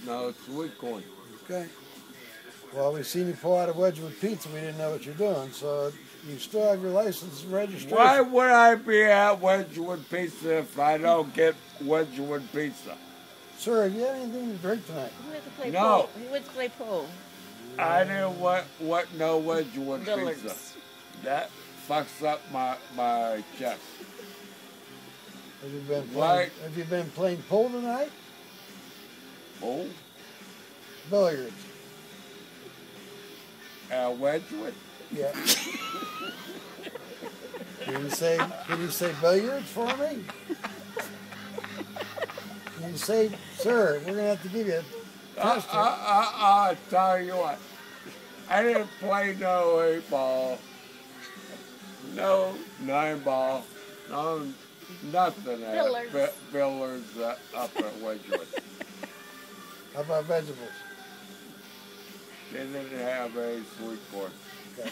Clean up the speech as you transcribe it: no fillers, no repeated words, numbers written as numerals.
No, sweet corn. Okay. Well, we seen you pull out a Wedgwood pizza. We didn't know what you're doing, so you still have your license and registration. Why would I be at Wedgwood Pizza if I don't get Wedgwood Pizza? Sir, have you had anything to drink tonight? He went to play No. pool. He went to play pool. I didn't want no Wedgwood Dillard's. Pizza. That fucks up my chest. Have you been Why? playing, have you been playing pool tonight? Oh, Billiards. Wedgwood? Yeah. Can you say billiards for me? Can you say, sir, we're gonna have to give you a test. I'll tell you what. I didn't play no 8-ball, no 9-ball, no nothing at Billards. Billards up at Wedgwood. How about vegetables? They didn't have a sweet corn. Okay.